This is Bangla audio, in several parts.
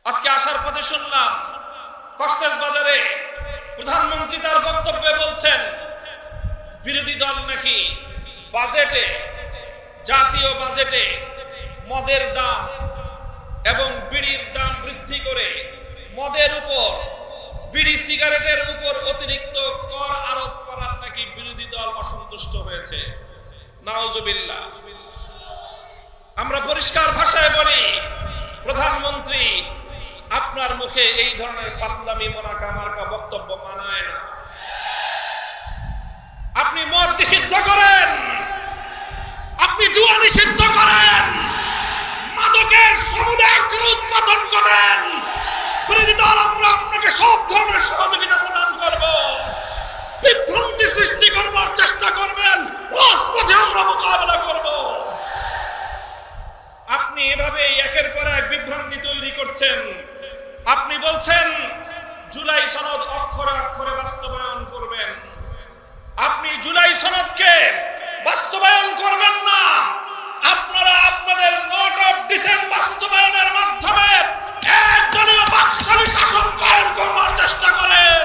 আজকে আসার পথে শুনলাম কক্সবাজারে প্রধানমন্ত্রী তার বক্তব্যে বলছেন বিরোধী দল নাকি বাজেটে, জাতীয় বাজেটে মদের দাম এবং বিড়ির দাম বৃদ্ধি করে মদের উপর, বিড়ি সিগারেটের উপর অতিরিক্ত কর আরোপ করার নাকি বিরোধী দল অসন্তুষ্ট হয়েছে। নাউজুবিল্লাহ। আমরা পরিষ্কার ভাষায় বলি, প্রধানমন্ত্রী আপনার মুখে এই ধরনের পাতলামি মোনাকা মার্কা বক্তব্য মানায় না। আপনি মদ নিষিদ্ধ করেন, আপনি জুয়া নিষিদ্ধ করেন, মাদকের সমূলে উৎপাদন করেন, বিরোধী দল আমরা আপনাকে সব ধরনের সহযোগিতা প্রদান করব, বিভ্রান্তি সৃষ্টি করবার চেষ্টা করবেন, রাজপথে আমরা মোকাবেলা করব। আপনি এভাবে একের পর এক বিভ্রান্তি তৈরি করছেন। আপনি বলছেন জুলাই সনদ অক্ষরে অক্ষরে বাস্তবায়ন করবেন। আপনি জুলাই সনদকে বাস্তবায়ন করবেন না, আপনারা আপনাদের নোট অফ ডিসেন্ট বাস্তবায়নের মাধ্যমে একদলীয় বাকশালী শাসন কায়েম করবার চেষ্টা করেন।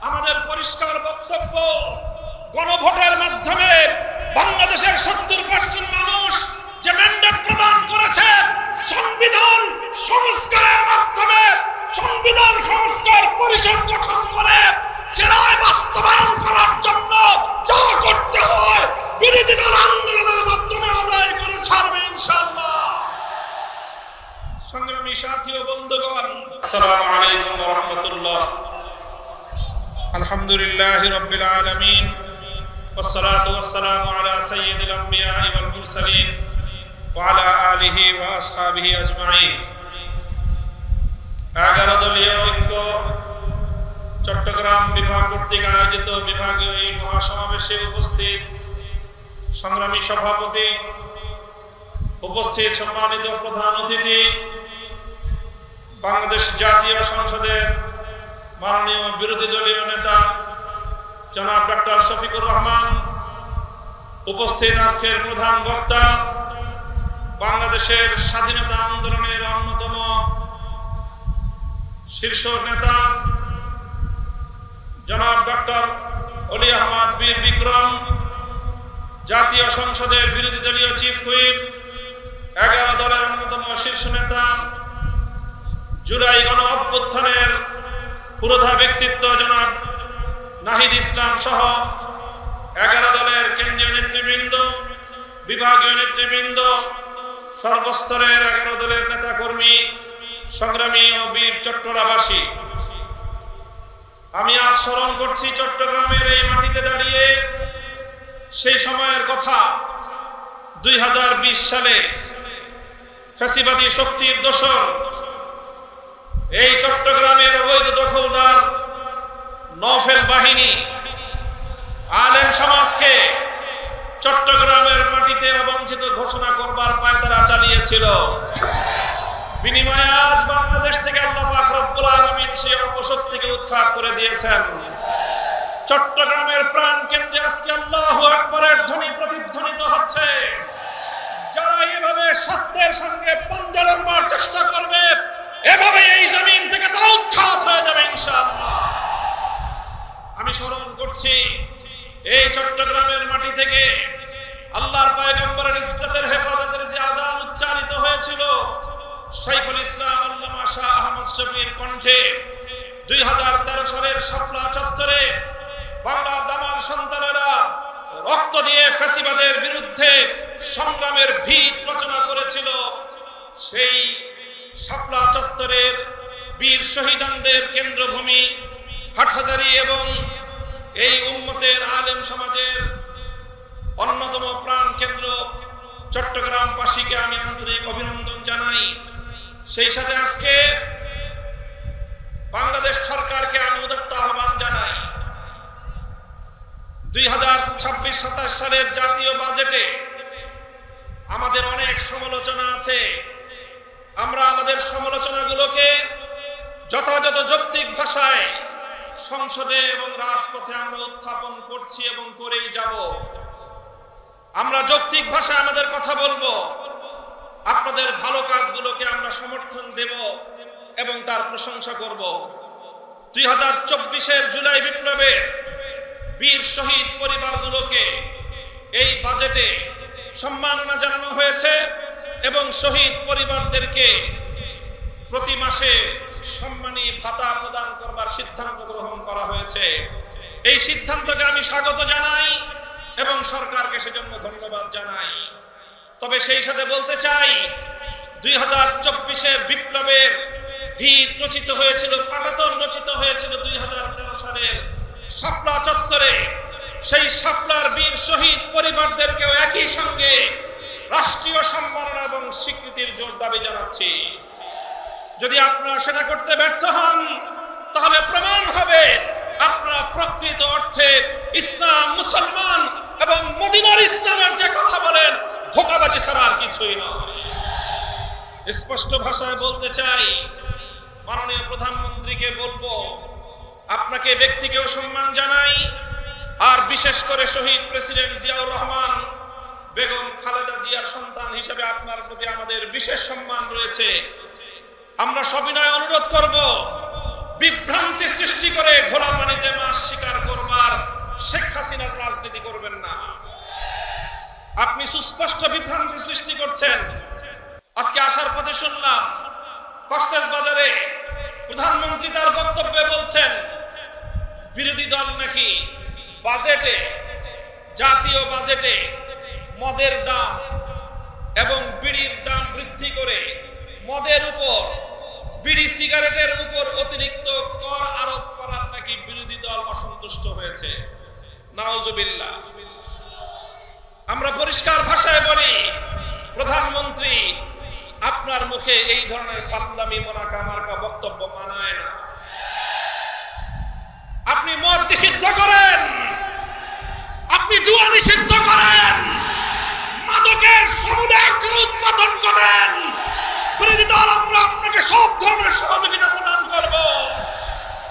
আমাদের পরিষ্কার বক্তব্য, গণভোটের মাধ্যমে বাংলাদেশের 70% মানুষ যে ম্যান্ডেট প্রদান করেছে, সংবিধান সংস্কারের মাধ্যমে সংবিধান সংস্কার পরিষদ গঠন করে যে রায় বাস্তবায়ন করার জন্য যা করতে হয় বিরোধী দল আন্দোলনের মাধ্যমে আদায় করে ছাড়বে ইনশাআল্লাহ। সংগ্রামী সাথী ও বন্ধুগণ, আসসালামু আলাইকুম ওয়া রাহমাতুল্লাহ। আলহামদুলিল্লাহি রাব্বিল আলামিন ওয়াস সালাতু ওয়াস সালামু আলা সাইয়্যিদিল আমবিয়া ওয়াল মুরসালিন ওয়া আলা আলিহি ওয়া আসহাবিহি আজমাইন। 11 দলীয় ঐক্য চট্টগ্রাম বিভাগ কর্তৃক আয়োজিত বিভাগীয় এই মহাসমাবেশে উপস্থিত সংগ্রামী সভাপতি, উপস্থিত সম্মানিত প্রধান অতিথি, বাংলাদেশ জাতীয় সংসদের মাননীয় বিরোধী দলীয় নেতা জনাব ডক্টর শফিকুর রহমান, উপস্থিত আজকের প্রধান বক্তা, বাংলাদেশের স্বাধীনতা আন্দোলনের অন্যতম শীর্ষ নেতা জনাব ডক্টর অলি আহমদ বীর বিক্রম, জাতীয় সংসদের বিরোধী দলীয় চিফ হুইপ, 11 দলের অন্যতম শীর্ষ নেতা, জুলাই গণ অভ্যুত্থানের পুরোধা ব্যক্তিত্ব জনাব নাহিদ ইসলাম সহ 11 দলের কেন্দ্রীয় নেতৃবৃন্দ, বিভাগীয় নেতৃবৃন্দ, সর্বস্তরের 11 দলের নেতাকর্মী, সংগ্রামী ও বীর চট্টগ্রামবাসী, আমি আজ স্মরণ করছি চট্টগ্রামের এই মাটিতে দাঁড়িয়ে সেই সময়ের কথা। 2020 সালে ফ্যাসিবাদী শক্তির দোসর এই চট্টগ্রামের অবৈধ দখলদার নওফেল বাহিনী আলেম সমাজকে চট্টগ্রামের মাটিতে অবঞ্চিত ঘোষণা করবার পায়তারা চালিয়েছিল। বিনিময়ে আজ বাংলাদেশ থেকে আল্লাহ পাক রব্বুল আলামিন সেই অপশক্তিকে উৎখাত করে দিয়েছেন। চট্টগ্রামের প্রাণ কেন্দ্রে আজকে আল্লাহু আকবারের ধ্বনি প্রতিধ্বনিত হচ্ছে। যারা এভাবে সত্যের সঙ্গে পাঞ্জা লড়বার চেষ্টা করবে, এভাবে এই জমিন থেকে তারা উৎখাত হয়ে যাবে ইনশাআল্লাহ। আমি স্মরণ করছি এই চট্টগ্রামের মাটি থেকে আল্লাহর পয়গম্বরের ইজ্জতের হেফাজতের যে আযান উচ্চারিত হয়েছিল, শাইখুল ইসলাম আল্লামা শাহ আহমদ শফীর কণ্ঠে 2013 সালের শাপলা চত্বরে বাংলার দামাল সন্তানেরা রক্ত দিয়ে ফ্যাসিবাদের বিরুদ্ধে সংগ্রামের ভিত রচনা করেছিল। সেই শাপলা চত্বরের বীর শহীদানদের কেন্দ্রভূমি হাটহাজারী এবং এই উম্মতের আলেম সমাজের অন্যতম প্রাণ কেন্দ্র চট্টগ্রামবাসীকে আমি আন্তরিক অভিনন্দন জানাই। সেই সাথে আজকে বাংলাদেশ সরকারকে আমি উদাত্ত আহ্বান জানাই। 2026-27 সালের জাতীয় বাজেটে আমাদের অনেক সমালোচনা আছে। আমরা আমাদের সমালোচনাগুলোকে যথাযথ যৌক্তিক ভাষায় সংসদে এবং রাজপথে আমরা উত্থাপন করছি এবং করেই যাব। আমরা যৌক্তিক ভাষায় আমাদের কথা বলবো। আপনাদের ভালো কাজগুলোকে আমরা সমর্থন দেব এবং তার প্রশংসা করব। 2024-এর জুলাই বিপ্লবের বীর শহীদ পরিবারগুলোকে এই বাজেটে সম্মাননা জানানো হয়েছে এবং শহীদ পরিবারদেরকে প্রতি মাসে সম্মানী ভাতা প্রদান করবার সিদ্ধান্ত গ্রহণ করা হয়েছে। এই সিদ্ধান্তকে আমি স্বাগত জানাই এবং সরকারকে সেজন্য ধন্যবাদ জানাই। তবে সেই সাথে বলতে চাই, 2024-এর বিপ্লবের ভিত রচিত হয়েছিল, পাটাতন রচিত হয়েছিল 2013 সালের শাপলা চত্বরে। সেই শাপলার বীর শহীদ পরিবারদেরকেও একই সঙ্গে রাষ্ট্রীয় সম্মাননা এবং স্বীকৃতির জোর দাবি জানাচ্ছি। যদি আপনারা সেটা করতে ব্যর্থ হন, তাহলে প্রমাণ হবে আপনারা প্রকৃত অর্থে ইসলাম, মুসলমান এবং মদিনার ইসলামের যে কথা বলেন, ধোঁকাবাজি ছাড়া আর কিছুই নয়। স্পষ্ট ভাষায় বলতে চাই, মাননীয় প্রধানমন্ত্রীকে বলবো, আপনাকে ব্যক্তিকেও সম্মান জানাই, আর বিশেষ করে শহীদ প্রেসিডেন্ট জিয়াউর রহমান বেগম খালেদা জিয়ার সন্তান হিসেবে আপনার প্রতি আমাদের বিশেষ সম্মান রয়েছে। আমরা সবিনয় অনুরোধ করব, বিভ্রান্তি সৃষ্টি করে ঘোলা পানিতে মাছ শিকার করবার শেখ হাসিনার রাজনীতি করবেন না। আপনি সুস্পষ্ট বিভ্রান্তি সৃষ্টি করছেন। আজকে আসার পথে শুনলাম কক্সবাজারে প্রধানমন্ত্রী তার বক্তব্যে বলছেন বিরোধী দল নাকি বাজেটে, জাতীয় বাজেটে মদের দাম এবং বিড়ির দাম বৃদ্ধি করে মদের উপর, বিড়ি সিগারেটের উপর অতিরিক্ত কর আরোপ করার নাকি বিরোধী দল অসন্তুষ্ট হয়েছে। নাউজুবিল্লাহ। আমরা পরিষ্কার ভাষায় বলি, প্রধানমন্ত্রী, আপনার মুখে এই ধরনের পাতলামি মোনাকা মার্কা বক্তব্য মানায় না। আপনি মদ নিষিদ্ধ করেন, আপনি জুয়া নিষিদ্ধ করেন, মাদকের সমূলে উৎপাদন করেন, বিরোধী দল আমরা আপনাকে সব ধরনের সহযোগিতা প্রদান করব।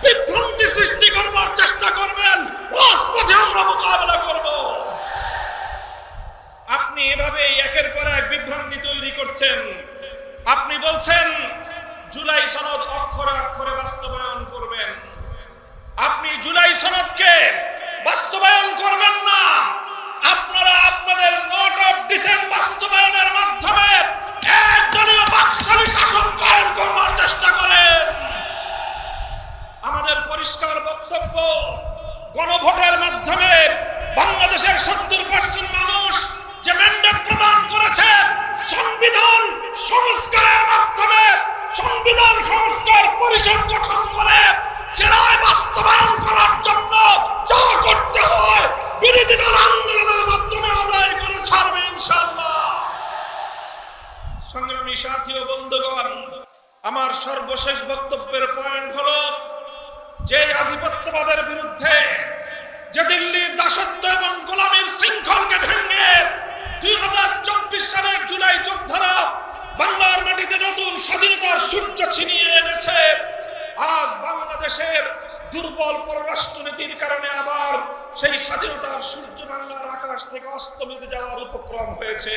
বিভ্রান্তি সৃষ্টি করবার চেষ্টা করবেন, রাজপথে আমরা মোকাবেলা করব। আপনি এভাবে একের পর এক বিভ্রান্তি তৈরি করছেন। আপনি বলছেন জুলাই সনদ অক্ষরে অক্ষরে বাস্তবায়ন করবেন। আপনি জুলাই সনদকে বাস্তবায়ন করবেন না, আপনারা আপনাদের নোট অফ ডিসেন্ট বাস্তবায়নের মাধ্যমে একদলীয় বাকশালী শাসন কায়েম করবার চেষ্টা করেন। আমাদের পরিষ্কার বক্তব্য, গণভোটের মাধ্যমে বাংলাদেশের 70% মানুষ যে ম্যান্ডেট প্রদান করেছে, সংবিধান সংস্কারের মাধ্যমে সংবিধান সংস্কার পরিষদ গঠন করে যে রায় বাস্তবায়ন করার জন্য যা করতে হয় বিরোধী দল আন্দোলনের মাধ্যমে আদায় করে ছাড়বে ইনশাআল্লাহ। সংগ্রামী সাথী ও বন্ধুগণ, আমার সর্বশেষ বক্তব্যের পয়েন্ট হলো, যে আধিপত্যবাদের বিরুদ্ধে, যে দিল্লির দাসত্ব এবং গোলামীর শৃঙ্খলকে ভেঙে 2024 সালের জুলাই যোদ্ধারা বাংলার মাটিতে নতুন স্বাধীনতার সূর্য ছিনিয়ে এনেছে, আজ বাংলাদেশের দুর্বল পররাষ্ট্রনীতির কারণে আবার সেই স্বাধীনতার সূর্য বাংলার আকাশ থেকে অস্তমিত যাওয়ার উপক্রম হয়েছে।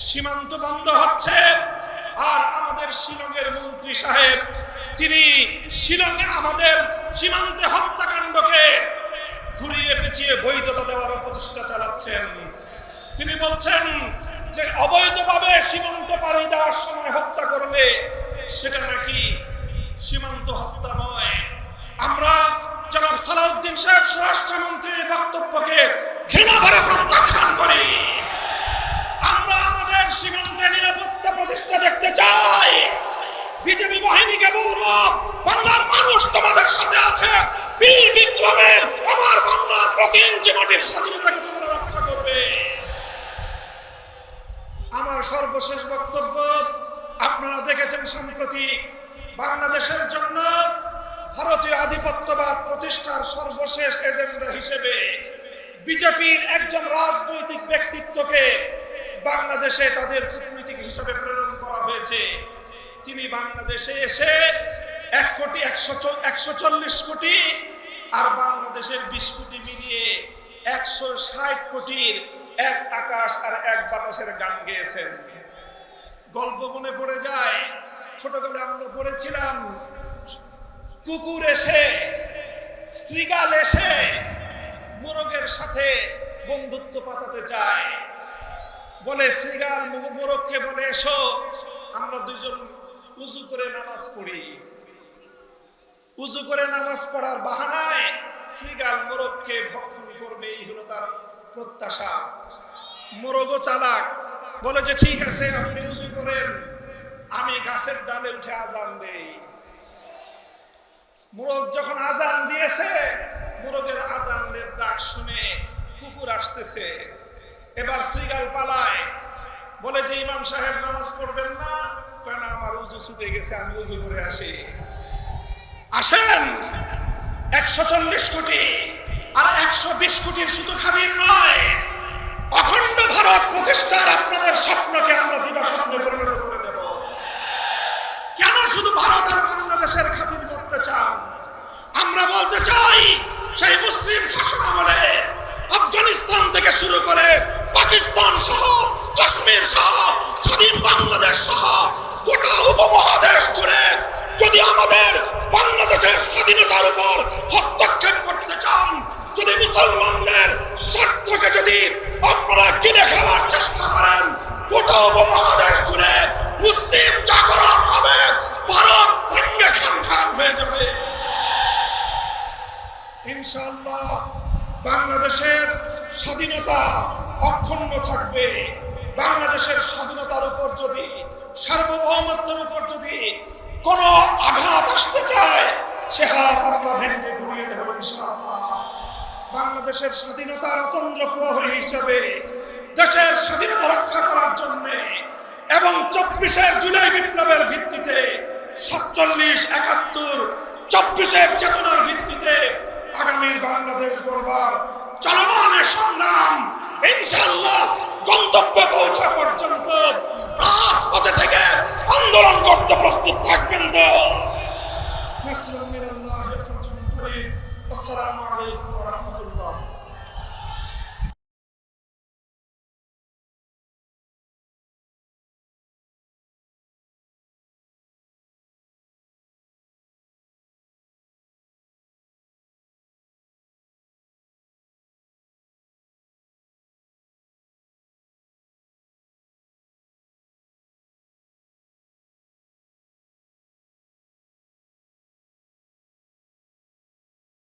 সীমান্ত বন্ধ হচ্ছে, আর আমাদের শিলংয়ের মন্ত্রী সাহেব, তিনি শিলংয়ে আমাদের সীমান্তে হত্যাকাণ্ডকে ঘুরিয়ে পেঁচিয়ে বৈধতা দেওয়ার প্রচেষ্টা চালাচ্ছেন। তিনি বলছেন যে অবৈধভাবে সীমান্ত পাড়ি দেওয়ার সময় হত্যা করলে সেটা নাকি সীমান্ত হত্যা নয়। আমরা জনাব সালাউদ্দিন সাহেব স্বরাষ্ট্রমন্ত্রীর বক্তব্যকে ঘৃণা ভরে প্রত্যাখ্যান করি। আমরা আমাদের সীমান্তে নিরাপত্তা প্রতিষ্ঠা দেখতে চাই। বিজেপি বাহিনীকে বলবো, বাংলার মানুষ তোমাদের সাথে আছে, বীর বিক্রমের আমার বাংলার প্রতি ইঞ্চি মাটির স্বাধীনতাকে তোমরা রক্ষা করবে। আমার সর্বশেষ বক্তব্য, আপনারা দেখেছেন সম্প্রতি বাংলাদেশের জন্য ভারতীয় আধিপত্যবাদ প্রতিষ্ঠার সর্বশেষ এজেন্ডা হিসেবে বিজেপির একজন রাজনৈতিক ব্যক্তিত্বকে বাংলাদেশে তাদের কূটনীতিক হিসেবে প্রেরণ করা হয়েছে। তিনি বাংলাদেশে এসে 140 কোটি আর বাংলাদেশের 20 কোটি মিলিয়ে 160 কোটির এক আকাশ আর এক বাতাসের গান গেয়েছেন। গল্প মনে পড়ে যায়, ছোটবেলায় আমরা পড়েছিলাম, কুকুর এসে, শৃগাল এসে মোরগের সাথে বন্ধুত্ব পাতাতে চায়। বলে শৃগাল মোরগকে বলে, এসো আমরা দুইজন উজু করে নামাজ পড়ি। উজু করে নামাজ পড়ার বাহানায় শৃগাল মোরগকে ভক্ষণ করবে, এই হলো তার প্রত্যাশা। মোরগও চালাক, বলে যে ঠিক আছে আপনি উজু করেন, আমি গাছের ডালে উঠে আজান দেই। মোরগ যখন আজান দিয়েছে, মোরগের আজানের ডাক শুনে কুকুর আসতেছে। এবার শৃগাল পালায়, বলে যে ইমাম সাহেব নামাজ পড়বেন না কেন? আমার উজু ছুটে গেছে, আমি উজু করে আসি। আসেন 140 কোটি আর 120 কোটির শুধু খাদির নয়, অখণ্ড ভারত প্রতিষ্ঠার আপনাদের স্বপ্নকে আমরা দিবা স্বপ্নে পরিণত করে দেব। কেন শুধু ভারত আর বাংলাদেশের খাতির করতে চান? আমরা বলতে চাই, সেই মুসলিম শাসনামলে আফগানিস্তান থেকে শুরু করে পাকিস্তান সহ, কাশ্মীর সহ, স্বাধীন বাংলাদেশ সহ গোটা উপমহাদেশ জুড়ে যদি আমাদের বাংলাদেশের স্বাধীনতার উপর হস্তক্ষেপ করতে চান, যদি মুসলমানদের স্বার্থকে যদি আপনারা কিনে খাওয়ার চেষ্টা করেন, গোটা উপমহাদেশ জুড়ে মুসলিম জাগরণ হবে, ভারত ভেঙে খান হয়ে যাবে ইনশাআল্লাহ। বাংলাদেশের স্বাধীনতা অক্ষুণ্ণ থাকবে। বাংলাদেশের স্বাধীনতার উপর যদি, সার্বভৌমত্বের উপর যদি কোনো আঘাত আসতে চায়, সে হাত আমরা ভেঙে ঘুরিয়ে দেব ইনশাআল্লাহ। বাংলাদেশের স্বাধীনতার অতন্দ্র প্রহরী হিসেবে, দেশের স্বাধীনতা রক্ষা করার জন্য এবং 24 জুলাই বিপ্লবের ভিত্তিতে, 47, 71, 24 চেতনার ভিত্তিতে আগামীর বাংলাদেশ গড়বার চলমান সংগ্রাম ইনশাআল্লাহ গন্তব্যে পৌঁছা পর্যন্ত রাজপথে থেকে আন্দোলন করতে প্রস্তুত থাকবেন তো?